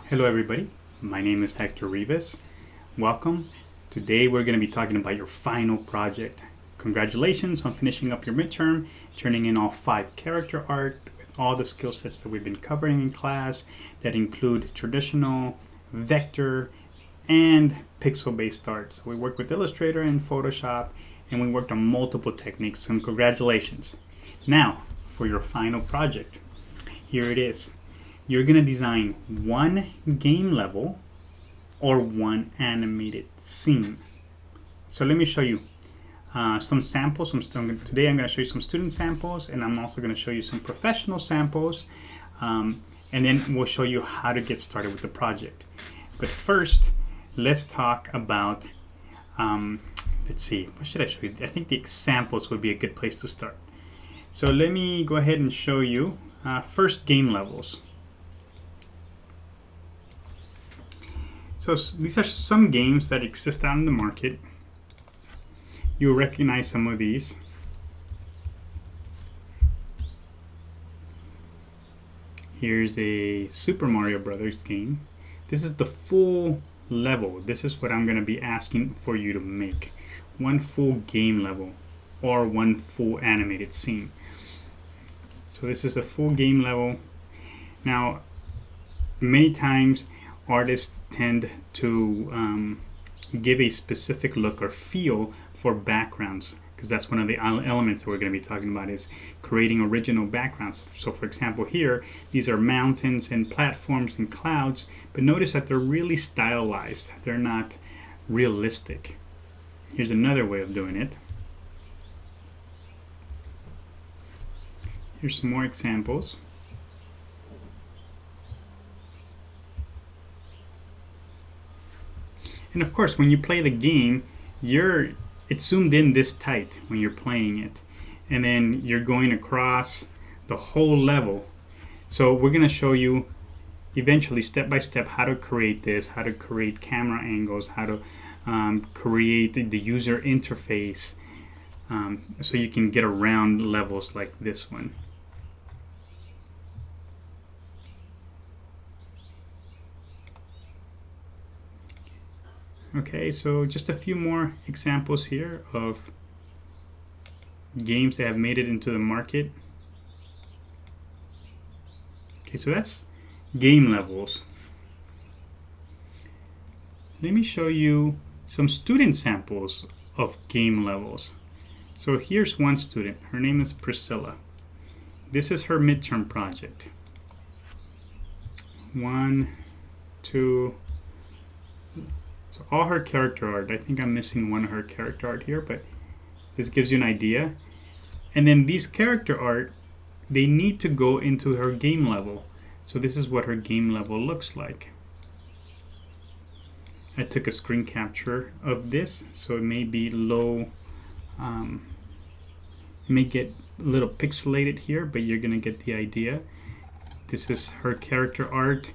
Hello everybody, my name is Hector Rivas. Welcome. Today we're going to be talking about your final project. Congratulations on finishing up your midterm, turning in all 5 character art with all the skill sets that we've been covering in class that include traditional, vector, and pixel-based art. So we worked with Illustrator and Photoshop, and we worked on multiple techniques, so congratulations. Now, for your final project, here it is. You're going to design one game level or one animated scene. So let me show you some samples. Today I'm going to show you some student samples, and I'm also going to show you some professional samples, and then we'll show you how to get started with the project. But first, let's talk about, let's see, what should I show you? I think the examples would be a good place to start. So let me go ahead and show you first game levels. So these are some games that exist out in the market. You'll recognize some of these. Here's a Super Mario Brothers game. This is the full level. This is what I'm going to be asking for you to make. One full game level or one full animated scene. So this is a full game level. Now, many times artists tend to give a specific look or feel for backgrounds, because that's one of the elements that we're going to be talking about, is creating original backgrounds. So for example, here these are mountains and platforms and clouds, but notice that they're really stylized. They're not realistic. Here's another way of doing it. Here's some more examples. And of course, when you play the game, it's zoomed in this tight when you're playing it. And then you're going across the whole level. So we're going to show you eventually, step by step, how to create this, how to create camera angles, how to create the user interface, so you can get around levels like this one. Okay, so just a few more examples here of games that have made it into the market. Okay, so that's game levels. Let me show you some student samples of game levels. So here's one student. Her name is Priscilla. This is her midterm project. 1, 2. So all her character art. I think I'm missing one of her character art here, but this gives you an idea. And then these character art, they need to go into her game level. So this is what her game level looks like. I took a screen capture of this, so it may be low, may get a little pixelated here, but you're gonna get the idea. This is her character art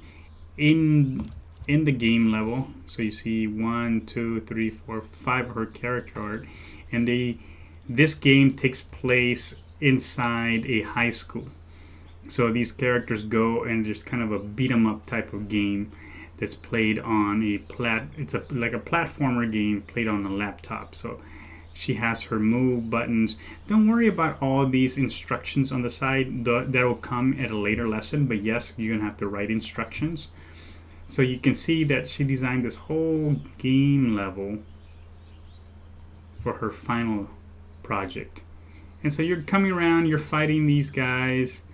in the game level. So you see 1, 2, 3, 4, 5 of her character art, and this game takes place inside a high school. So these characters go, and there's kind of a beat 'em up type of game that's played on it's like a platformer game played on a laptop. So she has her move buttons. Don't worry about all these instructions on the side. That will come at a later lesson, but yes, you're gonna have to write instructions. So you can see that she designed this whole game level for her final project. And so you're coming around, you're fighting these guys,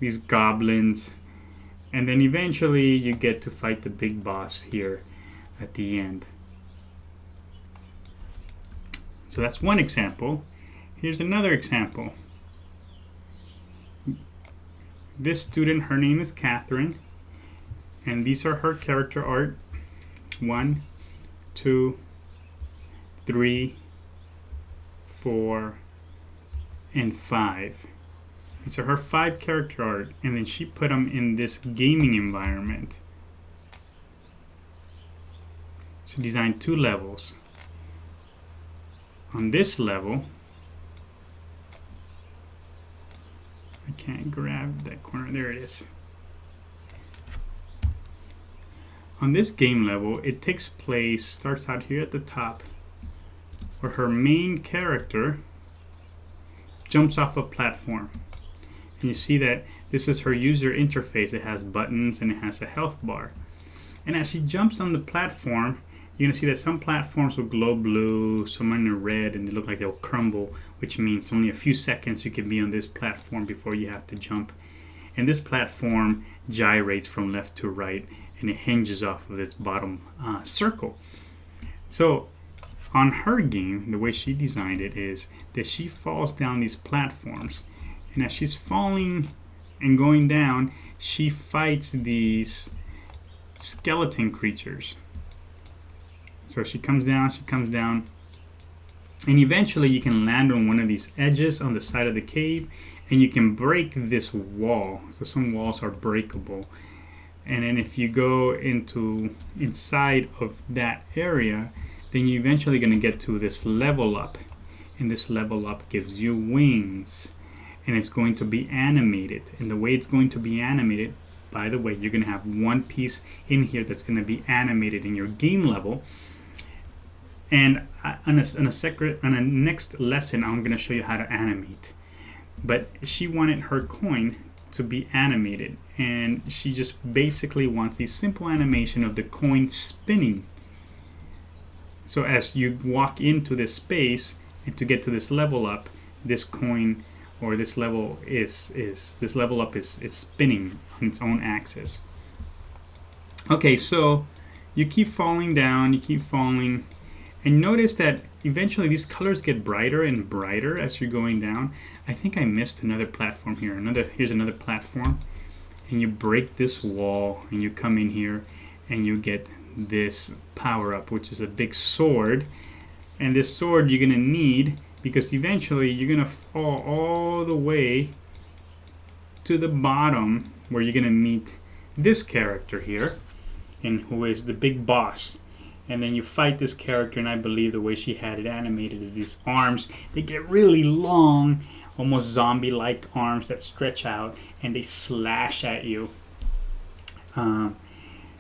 these goblins, and then eventually you get to fight the big boss here at the end. So that's one example. Here's another example. This student, her name is Catherine. And these are her character art. 1, 2, 3, 4, and 5. These are her 5 character art, and then she put them in this gaming environment. She designed 2 levels. On this level, I can't grab that corner. There it is. on this game level, it takes place, starts out here at the top, where her main character jumps off a platform. And you see that this is her user interface. It has buttons and it has a health bar. And as she jumps on the platform, you're going to see that some platforms will glow blue, some are in red, and they look like they'll crumble, which means only a few seconds you can be on this platform before you have to jump. And this platform gyrates from left to right, and it hinges off of this bottom circle. So on her game, the way she designed it is that she falls down these platforms, and as she's falling and going down, she fights these skeleton creatures. So she comes down, and eventually you can land on one of these edges on the side of the cave, and you can break this wall. So some walls are breakable. And then if you go inside of that area, then you're eventually going to get to this level up. And this level up gives you wings. And it's going to be animated. And the way it's going to be animated, by the way, you're going to have one piece in here that's going to be animated in your game level. And on a next lesson, I'm going to show you how to animate. But she wanted her coin to be animated. And she just basically wants a simple animation of the coin spinning. So as you walk into this space and to get to this level up, this coin or this level up is spinning on its own axis. Okay, so you keep falling down, you keep falling, and notice that eventually these colors get brighter and brighter as you're going down. I think I missed another platform here. Here's another platform, and you break this wall, and you come in here, and you get this power up, which is a big sword. And this sword you're gonna need because eventually you're gonna fall all the way to the bottom where you're gonna meet this character here, and who is the big boss. And then you fight this character, and I believe the way she had it animated is these arms, they get really long, almost zombie-like arms that stretch out, and they slash at you.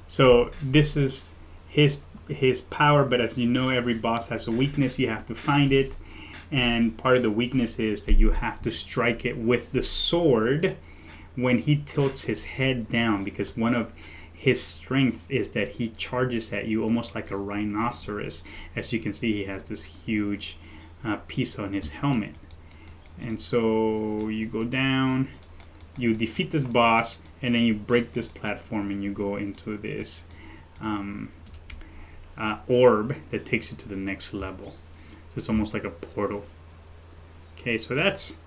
So this is his power, but as you know, every boss has a weakness. You have to find it, and part of the weakness is that you have to strike it with the sword when he tilts his head down, because one of his strengths is that he charges at you almost like a rhinoceros. As you can see, he has this huge piece on his helmet. And so you go down, you defeat this boss, and then you break this platform and you go into this orb that takes you to the next level. So it's almost like a portal. Okay, so that's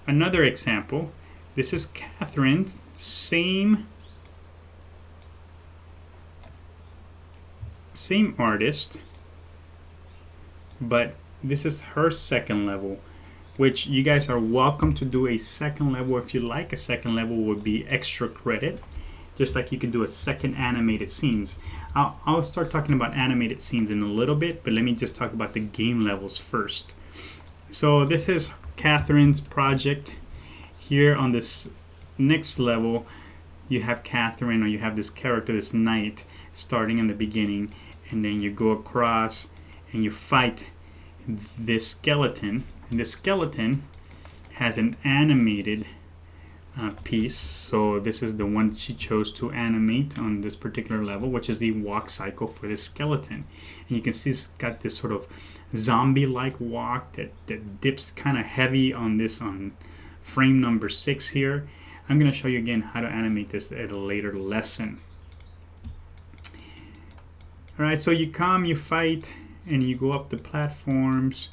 another example. This is Catherine's same artist, but this is her second level, which you guys are welcome to do a second level if you like. A second level would be extra credit, just like you can do a second animated scenes. I'll start talking about animated scenes in a little bit, but let me just talk about the game levels first. So this is Catherine's project. Here on this next level, you have Catherine, or you have this character, this knight, starting in the beginning, and then you go across and you fight this skeleton. And this skeleton has an animated piece, so this is the one she chose to animate on this particular level, which is the walk cycle for this skeleton. And you can see it's got this sort of zombie-like walk that dips kind of heavy on this on frame number 6 here. I'm going to show you again how to animate this at a later lesson. Alright, so you come, you fight, and you go up the platforms.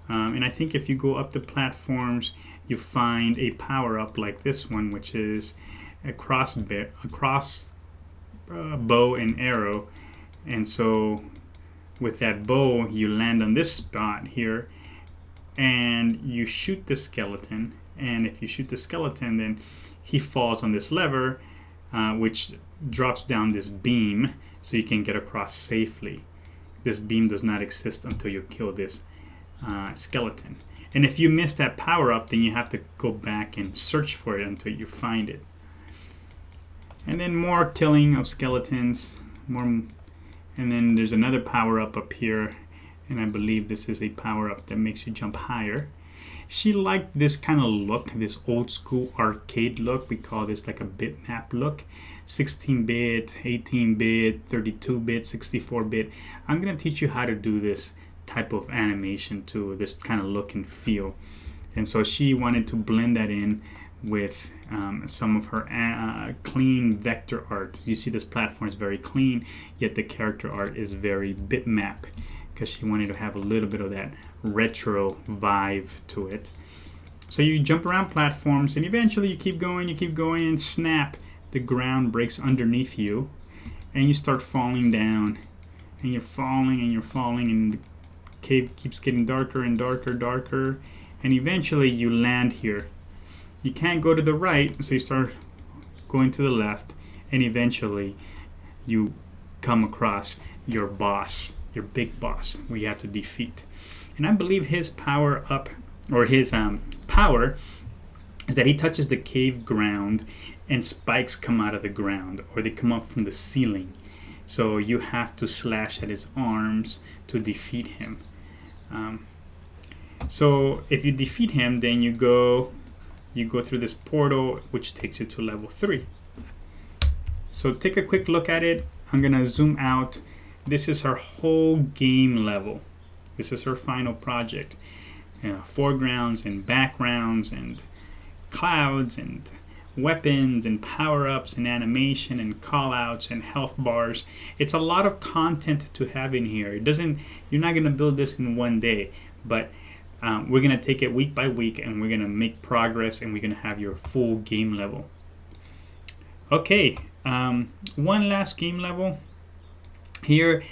And I think if you go up the platforms, you find a power-up like this one, which is a bow and arrow. And so with that bow, you land on this spot here, and you shoot the skeleton. And if you shoot the skeleton, then he falls on this lever, which drops down this beam, so you can get across safely. This beam does not exist until you kill this skeleton. And if you miss that power up, then you have to go back and search for it until you find it. And then more killing of skeletons. more, and then there's another power-up up here, and I believe this is a power-up that makes you jump higher. She liked this kind of look, this old school arcade look. We call this like a bitmap look. 16-bit, 18-bit, 32-bit, 64-bit. I'm going to teach you how to do this type of animation to this kind of look and feel. And so she wanted to blend that in with some of her clean vector art. You see this platform is very clean, yet the character art is very bitmap, because she wanted to have a little bit of that retro vibe to it. So you jump around platforms, and eventually you keep going, and snap, the ground breaks underneath you, and you start falling down, and you're falling, and the cave keeps getting darker and darker, and eventually you land here. You can't go to the right, so you start going to the left, and eventually you come across your boss, your big boss, where you have to defeat. And I believe his power up, or his power, is that he touches the cave ground and spikes come out of the ground, or they come up from the ceiling. So you have to slash at his arms to defeat him. So if you defeat him, then you go through this portal, which takes you to level 3. So take a quick look at it. I'm gonna zoom out. This is her whole game level. This is her final project. Foregrounds and backgrounds and clouds and weapons and power-ups and animation and call-outs and health bars. It's a lot of content to have in here. You're not gonna build this in one day, but we're going to take it week by week, and we're going to make progress, and we're going to have your full game level. Okay, one last game level. Here,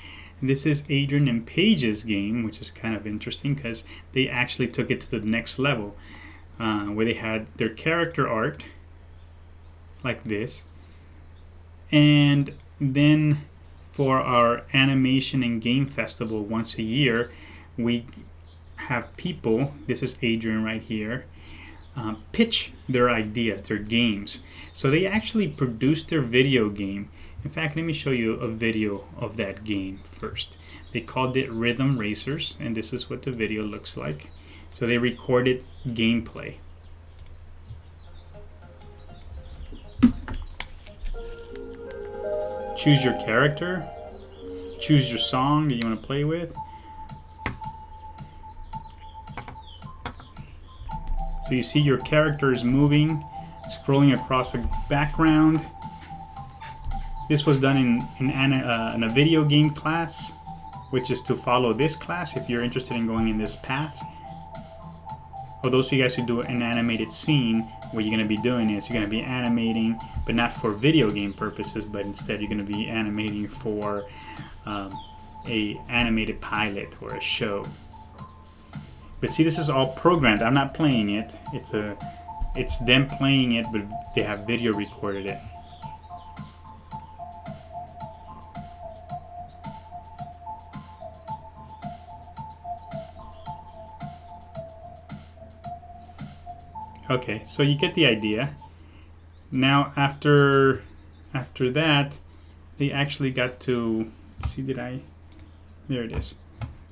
this is Adrian and Paige's game, which is kind of interesting because they actually took it to the next level, where they had their character art like this. And then for our animation and game festival once a year, we have people, this is Adrian right here, pitch their ideas, their games. So they actually produced their video game. In fact, let me show you a video of that game first. They called it Rhythm Racers, and this is what the video looks like. So they recorded gameplay. Choose your character, choose your song that you want to play with. So you see your character is moving, scrolling across the background. This was done in a video game class, which is to follow this class if you're interested in going in this path. For those of you guys who do an animated scene, what you're going to be doing is you're going to be animating, but not for video game purposes, but instead you're going to be animating for a animated pilot or a show. But see, this is all programmed. I'm not playing it. It's them playing it, but they have video recorded it. Okay, so you get the idea. Now after that, they actually got to see. There it is.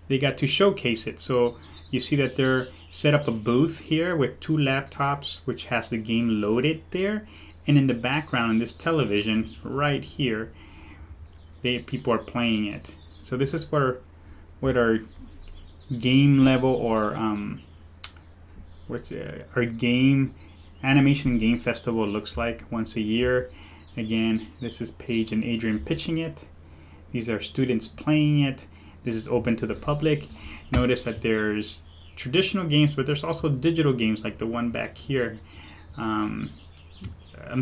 They got to showcase it. So you see that they're set up a booth here with 2 laptops, which has the game loaded there, and in the background in this television right here, people are playing it. So this is what our game level, or our game animation game festival looks like once a year. Again, this is Paige and Adrian pitching it. These are students playing it. This is open to the public. Notice that there's traditional games, but there's also digital games like the one back here. I'm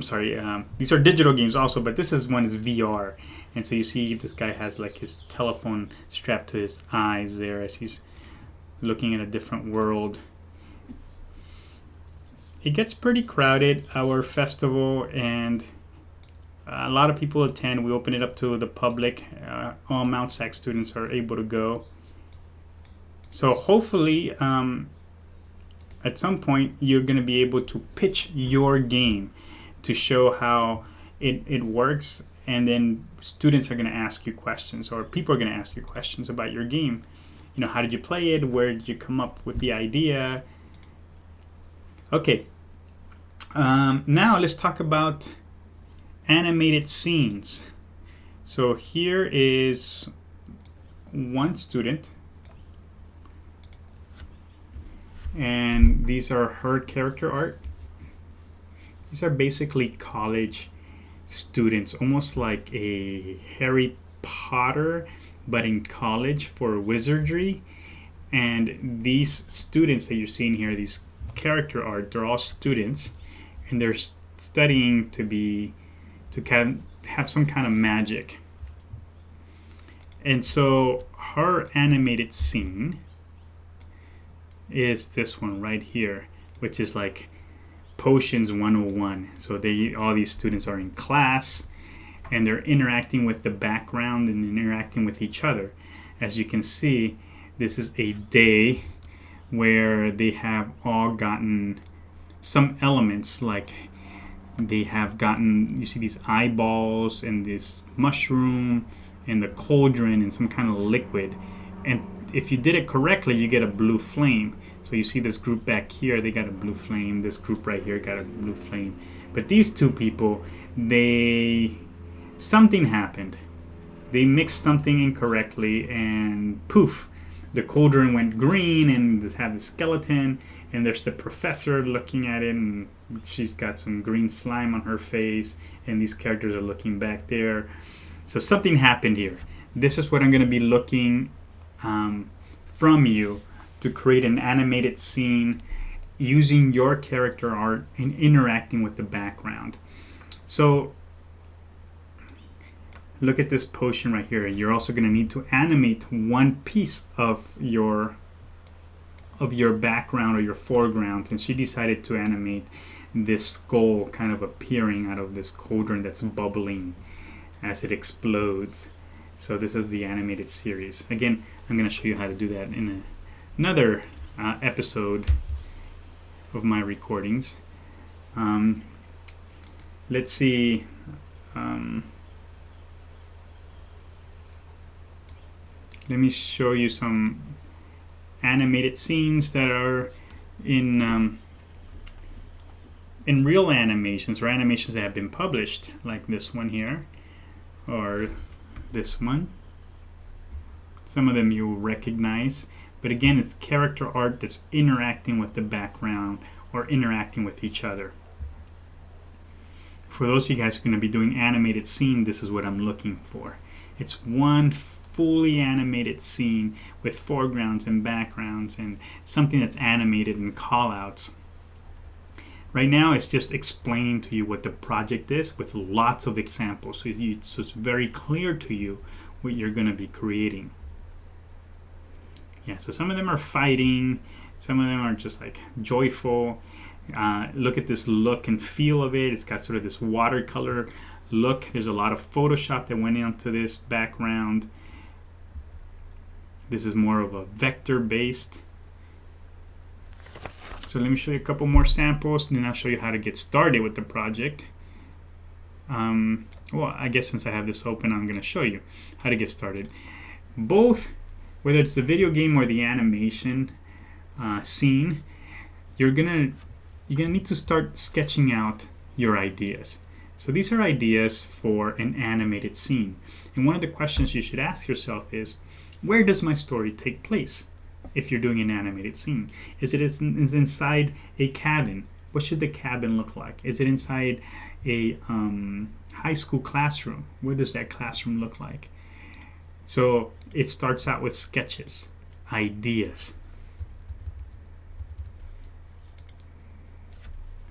sorry, these are digital games also, but this one is VR. And so you see this guy has like his telephone strapped to his eyes there as he's looking at a different world. It gets pretty crowded, our festival, and a lot of people attend. We open it up to the public. All Mt.SAC students are able to go. So hopefully, at some point, you're going to be able to pitch your game to show how it works and then students are going to ask you questions, or people are going to ask you questions about your game. You know, how did you play it? Where did you come up with the idea? Okay. Now let's talk about animated scenes. So here is one student, and these are her character art. These are basically college students, almost like a Harry Potter, but in college for wizardry. And these students that you're seeing here, these character art, they're all students, and they're studying to have some kind of magic. And so her animated scene is this one right here, which is like Potions 101. So all these students are in class, and they're interacting with the background and interacting with each other. As you can see, this is a day where they have all gotten some elements, like they have gotten, you see these eyeballs and this mushroom and the cauldron and some kind of liquid. And if you did it correctly, you get a blue flame. So you see this group back here, they got a blue flame. This group right here got a blue flame. But these two people, something happened. They mixed something incorrectly, and poof, the cauldron went green, and they have the skeleton, and there's the professor looking at it, and she's got some green slime on her face, and these characters are looking back there. So something happened here. This is what I'm going to be looking from you to create an animated scene using your character art and interacting with the background. So look at this potion right here, and you're also going to need to animate one piece of your background or your foreground. And she decided to animate this skull kind of appearing out of this cauldron that's bubbling as it explodes. So this is the animated series. Again, I'm going to show you how to do that in another episode of my recordings. Let's see. Let me show you some animated scenes that are in real animations, or animations that have been published, like this one here, or this one. Some of them you'll recognize, but again, it's character art that's interacting with the background or interacting with each other. For those of you guys who are going to be doing animated scene, this is what I'm looking for. It's one fully animated scene with foregrounds and backgrounds and something that's animated and callouts. Right now, it's just explaining to you what the project is with lots of examples, so it's very clear to you what you're going to be creating. Yeah, so some of them are fighting, some of them are just like joyful. Look at this look and feel of it. It's got sort of this watercolor look. There's a lot of Photoshop that went into this background. This is more of a vector based. So let me show you a couple more samples, and then I'll show you how to get started with the project. Well, I guess since I have this open, I'm going to show you how to get started. Both, whether it's the video game or the animation scene, you're gonna need to start sketching out your ideas. So these are ideas for an animated scene. And one of the questions you should ask yourself is, where does my story take place if you're doing an animated scene? Is it inside a cabin? What should the cabin look like? Is it inside a high school classroom? What does that classroom look like? So it starts out with sketches, ideas.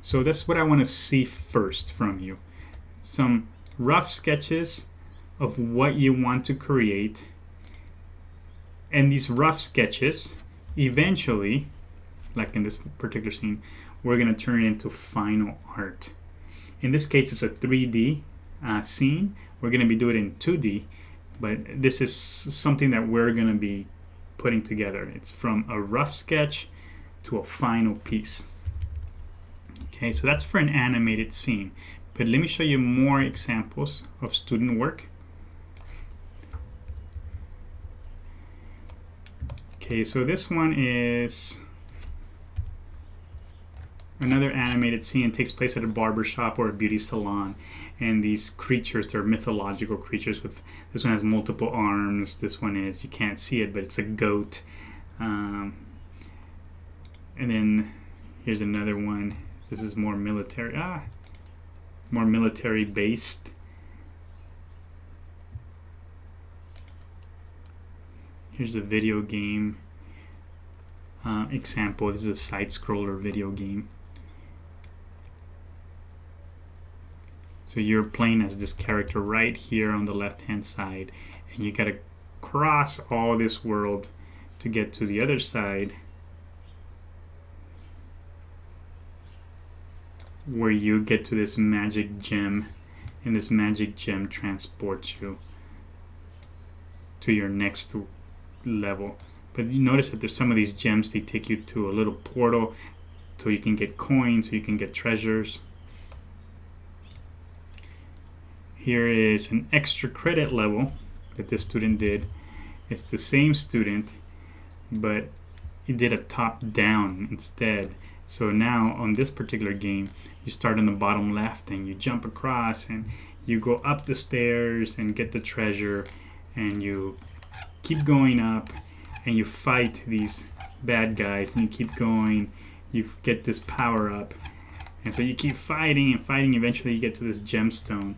So that's what I want to see first from you. Some rough sketches of what you want to create. And these rough sketches, eventually, like in this particular scene, we're going to turn it into final art. In this case, it's a 3D scene. We're going to be doing it in 2D, but this is something that we're going to be putting together. It's from a rough sketch to a final piece. Okay, so that's for an animated scene. But let me show you more examples of student work. Okay, so this one is another animated scene. It takes place at a barber shop or a beauty salon. And these creatures, they're mythological creatures. With this one has multiple arms. This one is, you can't see it, but it's a goat. And then here's another one. This is more military. More military based. Here's a video game example. This is a side-scroller video game. So you're playing as this character right here on the left-hand side, and you gotta cross all this world to get to the other side, where you get to this magic gem, and this magic gem transports you to your next level. But you notice that there's some of these gems, they take you to a little portal so you can get coins, so you can get treasures. Here is an extra credit level that this student did. It's the same student, but he did a top down instead. So now on this particular game, you start on the bottom left and you jump across and you go up the stairs and get the treasure, and you keep going up and you fight these bad guys, and you keep going, you get this power up, and so you keep fighting and fighting. Eventually you get to this gemstone,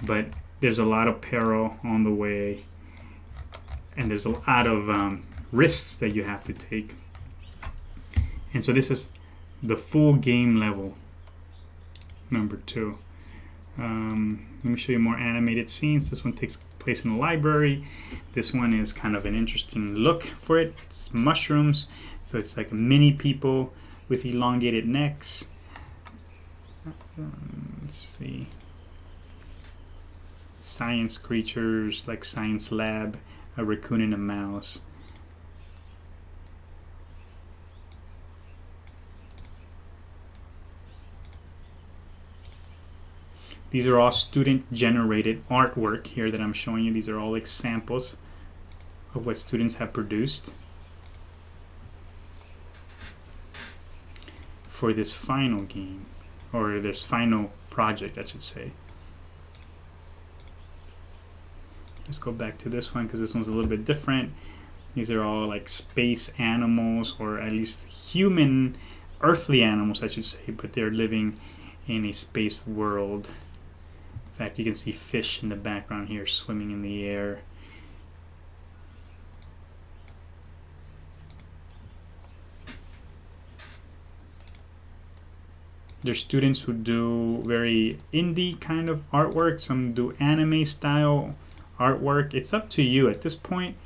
but there's a lot of peril on the way, and there's a lot of risks that you have to take. And so this is the full game level number 2. Let me show you more animated scenes. This one takes place in a library. This one is kind of an interesting look for it. It's mushrooms, so it's like mini people with elongated necks. Let's see. Science creatures like science lab, a raccoon and a mouse. These are all student-generated artwork here that I'm showing you. These are all examples of what students have produced for this final game, or this final project, I should say. Let's go back to this one because this one's a little bit different. These are all like space animals, or at least human, earthly animals, I should say, but they're living in a space world. In fact, you can see fish in the background here swimming in the air. There's students who do very indie kind of artwork. Some do anime style artwork. It's up to you at this point.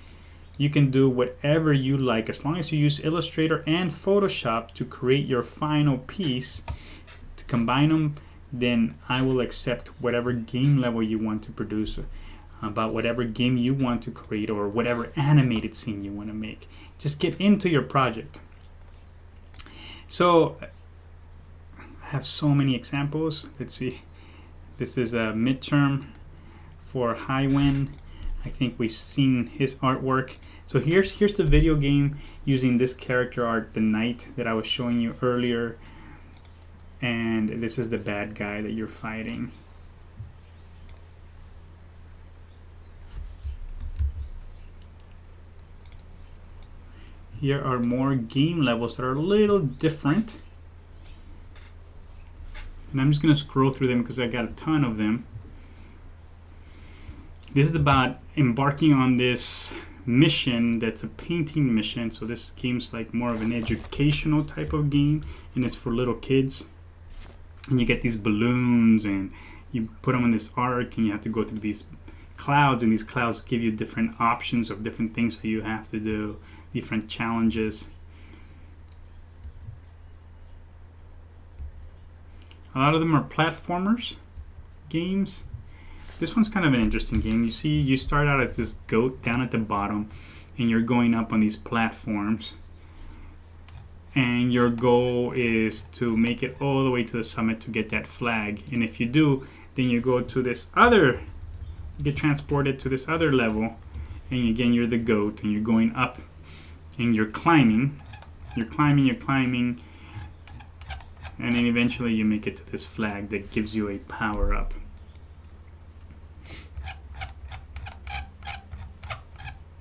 You can do whatever you like as long as you use Illustrator and Photoshop to create your final piece. To combine them, then I will accept whatever game level you want to produce, about whatever game you want to create, or whatever animated scene you want to make. Just get into your project. So I have so many examples. Let's see. This is a midterm for Highwind. I think we've seen his artwork. So here's the video game using this character art, the knight that I was showing you earlier. And this is the bad guy that you're fighting. Here are more game levels that are a little different. And I'm just going to scroll through them because I got a ton of them. This is about embarking on this mission that's a painting mission. So this game's like more of an educational type of game, and it's for little kids. And you get these balloons and you put them in this arc, and you have to go through these clouds, and these clouds give you different options of different things that you have to do, different challenges. A lot of them are platformers games. This one's kind of an interesting game. You see, you start out as this goat down at the bottom, and you're going up on these platforms. and your goal is to make it all the way to the summit to get that flag. And if you do, then you go to this other, get transported to this other level, and again you're the goat, and you're going up, and you're climbing, and then eventually you make it to this flag that gives you a power up.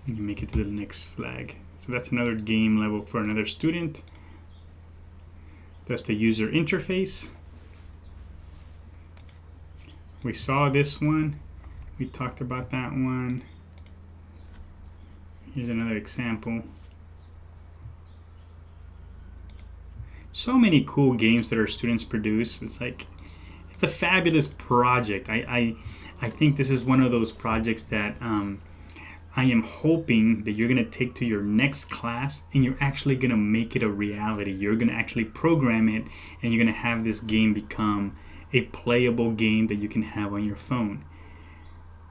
And you make it to the next flag. So that's another game level for another student. That's the user interface. We saw this one. We talked about that one. Here's another example. So many cool games that our students produce. It's like, it's a fabulous project. I think this is one of those projects that I am hoping that you're going to take to your next class, and you're actually going to make it a reality. You're going to actually program it, and you're going to have this game become a playable game that you can have on your phone.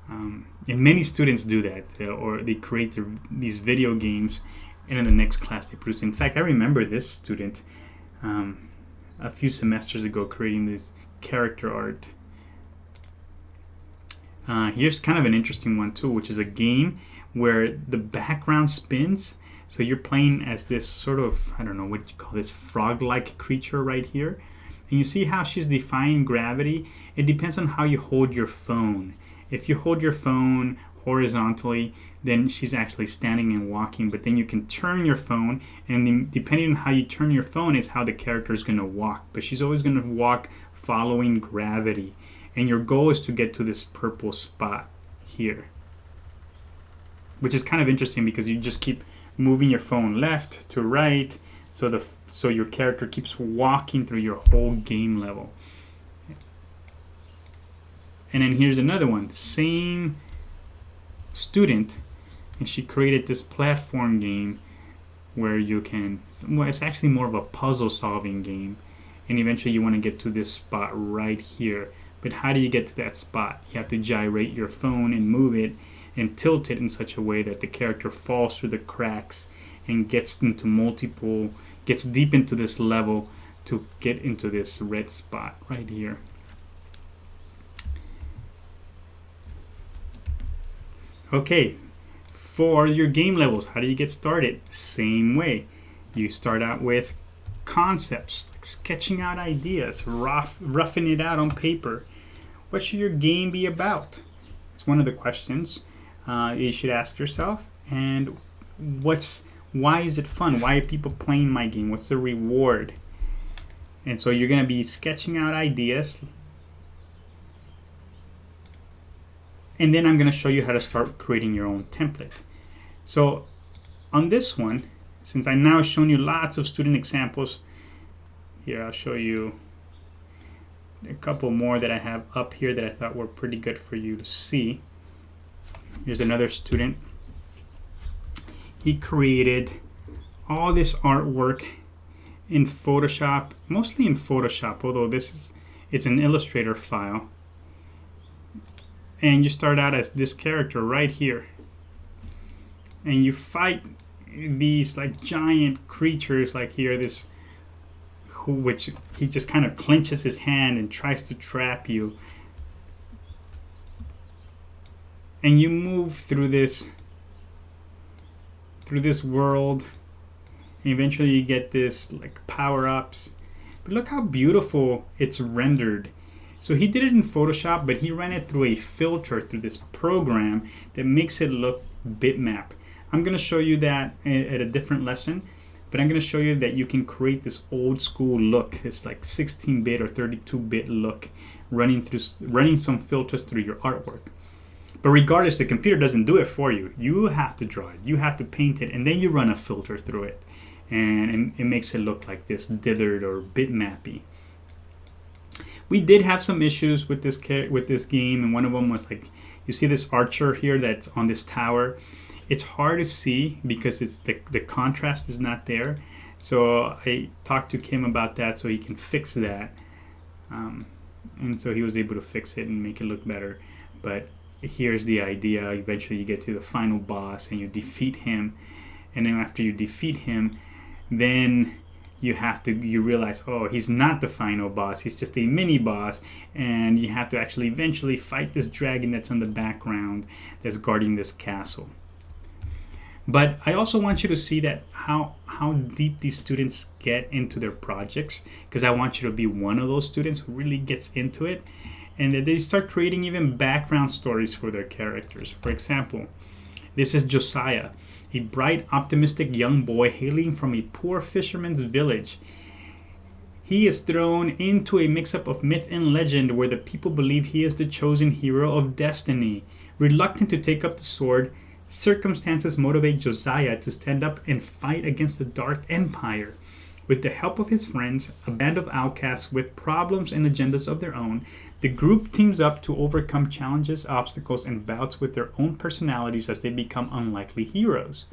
And many students do that, or they create these video games, and in the next class they produce. In fact, I remember this student a few semesters ago creating this character art. Here's kind of an interesting one too, which is a game where the background spins. So you're playing as this sort of, I don't know what you call this, frog-like creature right here. And you see how she's defying gravity? It depends on how you hold your phone. If you hold your phone horizontally, then she's actually standing and walking, but then you can turn your phone, and then depending on how you turn your phone is how the character is going to walk. But she's always going to walk following gravity. And your goal is to get to this purple spot here, which is kind of interesting because you just keep moving your phone left to right, so your character keeps walking through your whole game level. And then here's another one, same student, and she created this platform game where you can, well, it's actually more of a puzzle solving game, and eventually you want to get to this spot right here. But how do you get to that spot? You have to gyrate your phone and move it and tilt it in such a way that the character falls through the cracks and gets deep into this level to get into this red spot right here. Okay, for your game levels, how do you get started? Same way. You start out with concepts, like sketching out ideas, roughing it out on paper. What should your game be about? It's one of the questions you should ask yourself. And why is it fun? Why are people playing my game? What's the reward? And so you're going to be sketching out ideas. And then I'm going to show you how to start creating your own template. So on this one, since I've now shown you lots of student examples, here I'll show you a couple more that I have up here that I thought were pretty good for you to see. Here's another student. He created all this artwork in Photoshop, mostly in Photoshop, although it's an Illustrator file. And you start out as this character right here, and you fight these like giant creatures, like here, which he just kind of clenches his hand and tries to trap you. And you move through this world, and eventually you get this like power-ups. But look how beautiful it's rendered. So he did it in Photoshop, but he ran it through a filter through this program that makes it look bitmap. I'm going to show you that at a different lesson, but I'm going to show you that you can create this old school look. It's like 16-bit or 32-bit look, running some filters through your artwork. But regardless, the computer doesn't do it for you. You have to draw it. You have to paint it, and then you run a filter through it, and it makes it look like this dithered or bitmappy. We did have some issues with this game, and one of them was like, you see this archer here that's on this tower. It's hard to see because the contrast is not there. So I talked to Kim about that so he can fix that. And so he was able to fix it and make it look better. But here's the idea. Eventually you get to the final boss and you defeat him. And then after you defeat him, then you realize, oh, he's not the final boss, he's just a mini boss, and you have to actually eventually fight this dragon that's in the background that's guarding this castle. But I also want you to see that how deep these students get into their projects, because I want you to be one of those students who really gets into it, and that they start creating even background stories for their characters. For example, this is Josiah, a bright, optimistic young boy hailing from a poor fisherman's village. He is thrown into a mix-up of myth and legend where the people believe he is the chosen hero of destiny. Reluctant to take up the sword, circumstances motivate Josiah to stand up and fight against the Dark Empire. With the help of his friends, a band of outcasts with problems and agendas of their own, the group teams up to overcome challenges, obstacles, and bouts with their own personalities as they become unlikely heroes.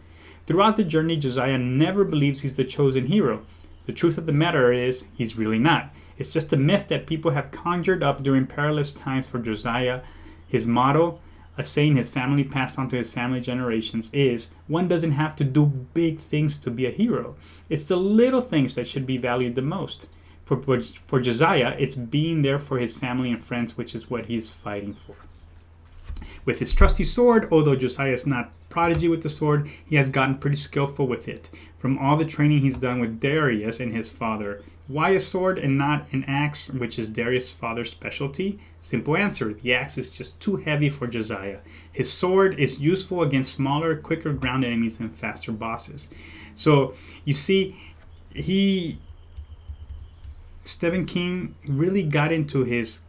Throughout the journey, Josiah never believes he's the chosen hero. The truth of the matter is, he's really not. It's just a myth that people have conjured up during perilous times for Josiah. His motto, a saying his family passed on to his family generations, is, one doesn't have to do big things to be a hero. It's the little things that should be valued the most. For Josiah, it's being there for his family and friends, which is what he's fighting for. With his trusty sword, although Josiah is not prodigy with the sword, he has gotten pretty skillful with it, from all the training he's done with Darius and his father. Why a sword and not an axe, which is Darius' father's specialty? Simple answer, the axe is just too heavy for Josiah. His sword is useful against smaller, quicker ground enemies and faster bosses. So, you see, Stephen King really got into his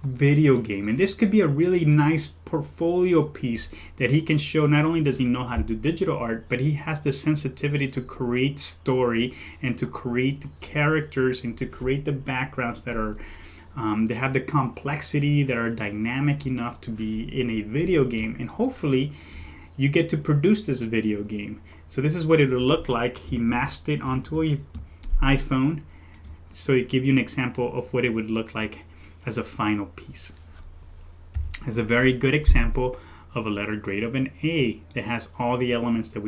video game, and this could be a really nice portfolio piece that he can show. Not only does he know how to do digital art, but he has the sensitivity to create story and to create the characters and to create the backgrounds that are they have the complexity, that are dynamic enough to be in a video game, and hopefully you get to produce this video game. So this is what it will look like. He masked it onto an iPhone, so it gives you an example of what it would look like as a final piece. It's a very good example of a letter grade of an A that has all the elements that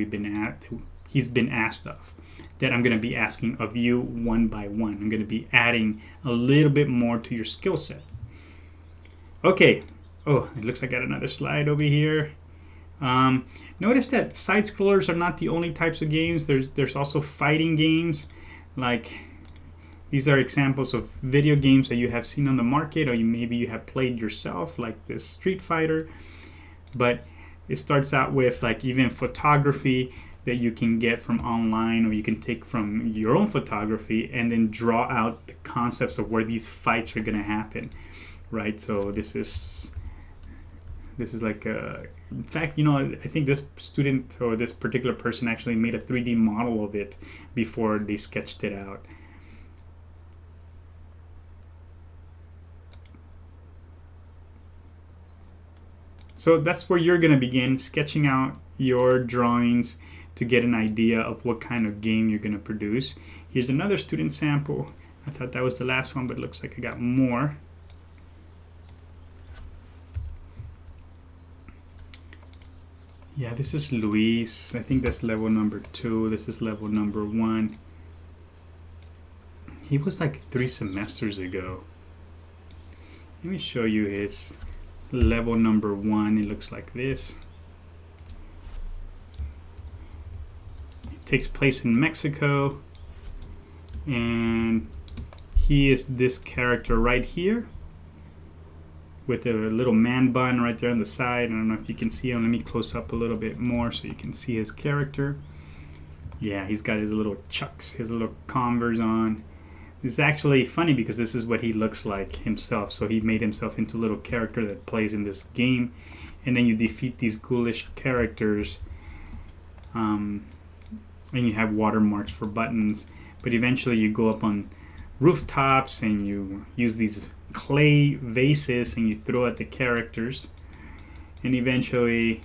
he's been asked of, that I'm going to be asking of you one by one. I'm going to be adding a little bit more to your skill set. Okay. Oh, it looks like I got another slide over here. Notice that side scrollers are not the only types of games. There's also fighting games. Like, these are examples of video games that you have seen on the market, or maybe you have played yourself, like this Street Fighter. But it starts out with like even photography that you can get from online, or you can take from your own photography and then draw out the concepts of where these fights are going to happen, right? So this is like in fact, I think this student or this particular person actually made a 3D model of it before they sketched it out. So that's where you're going to begin sketching out your drawings to get an idea of what kind of game you're going to produce. Here's another student sample. I thought that was the last one, but it looks like I got more. Yeah, this is Luis. I think that's level number 2. This is level number 1. He was like 3 semesters ago. Let me show you his level number 1. It looks like this. It takes place in Mexico, and he is this character right here with a little man bun right there on the side. I don't know if you can see him. Let me close up a little bit more so you can see his character. Yeah, he's got his little chucks, his little Converse on. It's actually funny because this is what he looks like himself. So he made himself into a little character that plays in this game. And then you defeat these ghoulish characters. And you have watermarks for buttons. But eventually you go up on rooftops and you use these clay vases and you throw at the characters. And eventually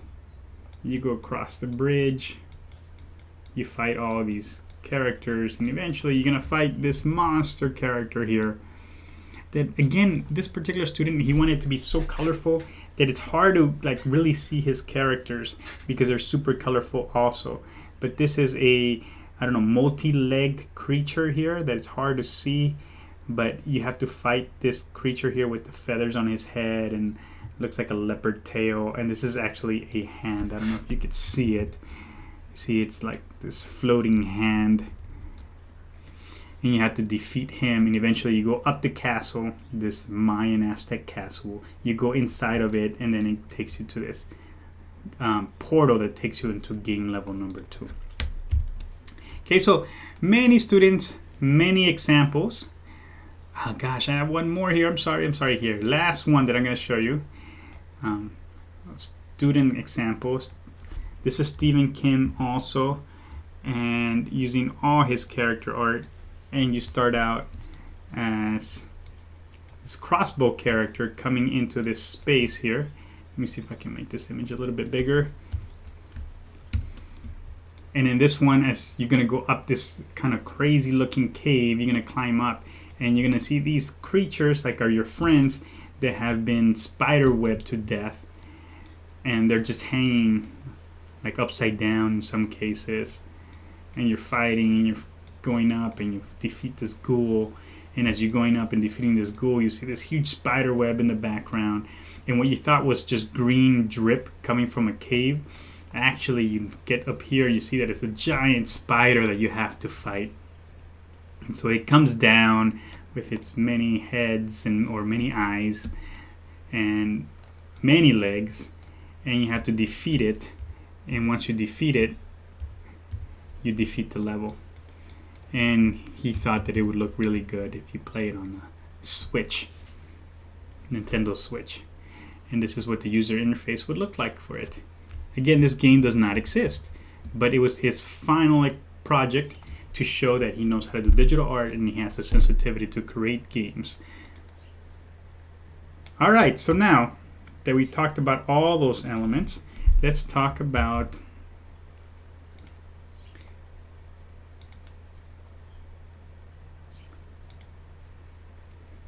you go across the bridge. You fight all of these characters, and eventually you're gonna fight this monster character here. That again, this particular student, he wanted it to be so colorful that it's hard to like really see his characters because they're super colorful also. But this is a I don't know, multi-legged creature here that's hard to see, but you have to fight this creature here with the feathers on his head and looks like a leopard tail, and this is actually a hand. I don't know if you could see it. See, it's like this floating hand, and you have to defeat him, and eventually you go up the castle, this Mayan Aztec castle. You go inside of it, and then it takes you to this portal that takes you into game level number 2. Okay, so many students, many examples. Oh gosh, I have one more here. I'm sorry here. Last one that I'm going to show you. Student examples. This is Stephen Kim also, and using all his character art, and you start out as this crossbow character coming into this space here. Let me see if I can make this image a little bit bigger. And in this one, as you're going to go up this kind of crazy looking cave, you're going to climb up, and you're going to see these creatures like are your friends that have been spider webbed to death, and they're just hanging like upside down in some cases, and you're fighting and you're going up and you defeat this ghoul, and as you're going up and defeating this ghoul, you see this huge spider web in the background, and what you thought was just green drip coming from a cave, actually you get up here and you see that it's a giant spider that you have to fight. And so it comes down with its many heads or many eyes and many legs, and you have to defeat it. And once you defeat it, you defeat the level. And he thought that it would look really good if you play it on the Switch, Nintendo Switch. And this is what the user interface would look like for it. Again, this game does not exist, but it was his final project to show that he knows how to do digital art and he has the sensitivity to create games. All right, so now that we talked about all those elements, let's talk about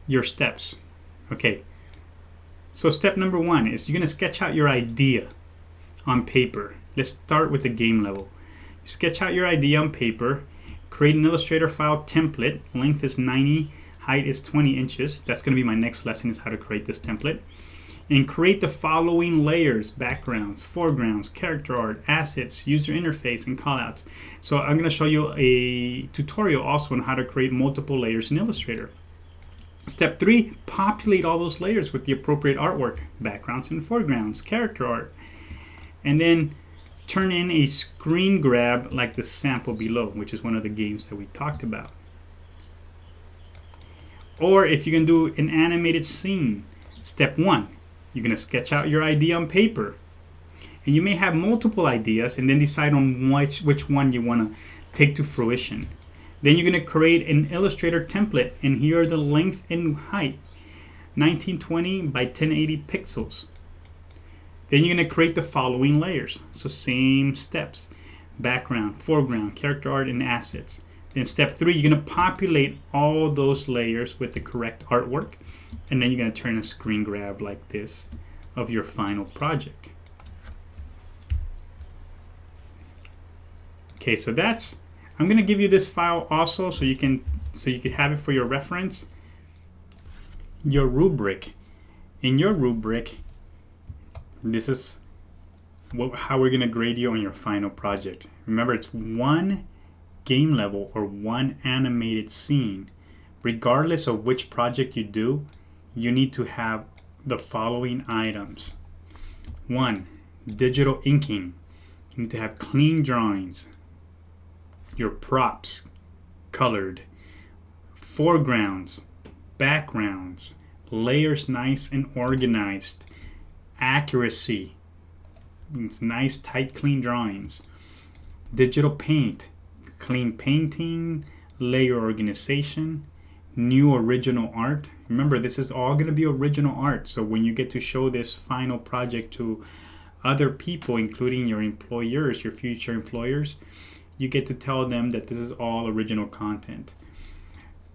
your steps. Okay, so step number 1 is you're going to sketch out your idea on paper. Let's start with the game level. Sketch out your idea on paper, create an Illustrator file template, length is 90, height is 20 inches. That's going to be my next lesson, is how to create this template. And create the following layers: backgrounds, foregrounds, character art, assets, user interface, and callouts. So I'm going to show you a tutorial also on how to create multiple layers in Illustrator. Step 3, populate all those layers with the appropriate artwork, backgrounds and foregrounds, character art. And then turn in a screen grab like the sample below, which is one of the games that we talked about. Or if you can do an animated scene, step 1, you're going to sketch out your idea on paper. And you may have multiple ideas and then decide on which one you want to take to fruition. Then you're going to create an Illustrator template, and here are the length and height, 1920 by 1080 pixels. Then you're going to create the following layers. So same steps: background, foreground, character art, and assets. Then step 3, you're going to populate all those layers with the correct artwork, and then you're going to turn a screen grab like this of your final project. Okay, so I'm going to give you this file also so you can have it for your reference. Your rubric. In your rubric, this is how we're going to grade you on your final project. Remember, it's one game level or one animated scene. Regardless of which project you do, you need to have the following items. 1, digital inking. You need to have clean drawings. Your props colored. Foregrounds, backgrounds, layers nice and organized. Accuracy, it's nice, tight, clean drawings. Digital paint, clean painting, layer organization, new original art. Remember, this is all going to be original art, so when you get to show this final project to other people, including your employers, your future employers, you get to tell them that this is all original content.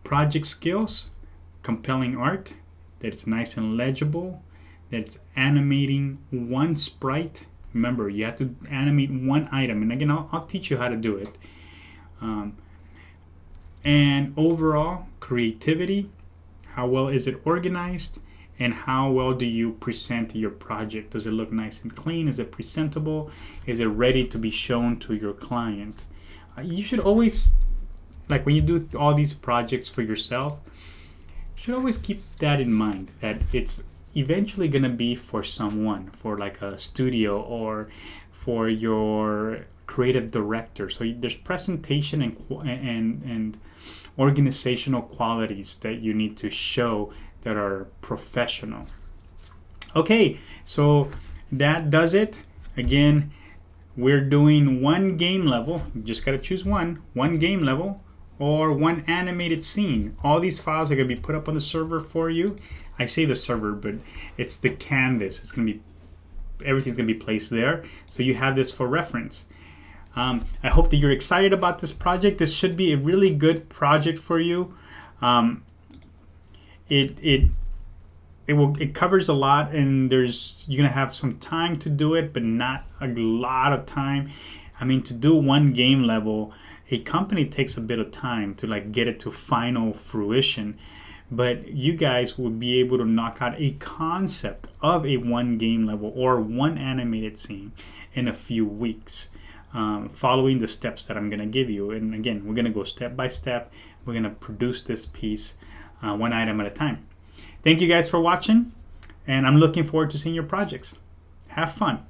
Project skills, compelling art, that it's nice and legible, that it's animating one sprite. Remember, you have to animate one item, and again, I'll teach you how to do it. And overall creativity, how well is it organized, and how well do you present your project? Does it look nice and clean? Is it presentable? Is it ready to be shown to your client? You should always, like when you do all these projects for yourself, you should always keep that in mind, that it's eventually going to be for someone, for like a studio or for your creative director. So there's presentation and organizational qualities that you need to show that are professional. Okay, so that does it. Again, we're doing one game level. You just got to choose one game level or one animated scene. All these files are going to be put up on the server for you. I say the server, but it's the canvas. It's going to be, everything's going to be placed there. So you have this for reference. I hope that you're excited about this project. This should be a really good project for you. It covers a lot, and you're gonna have some time to do it, but not a lot of time. I mean, to do one game level, a company takes a bit of time to like get it to final fruition. But you guys will be able to knock out a concept of a one game level or one animated scene in a few weeks, following the steps that I'm gonna give you. And again, we're gonna go step by step. We're gonna produce this piece one item at a time. Thank you guys for watching, and I'm looking forward to seeing your projects. Have fun.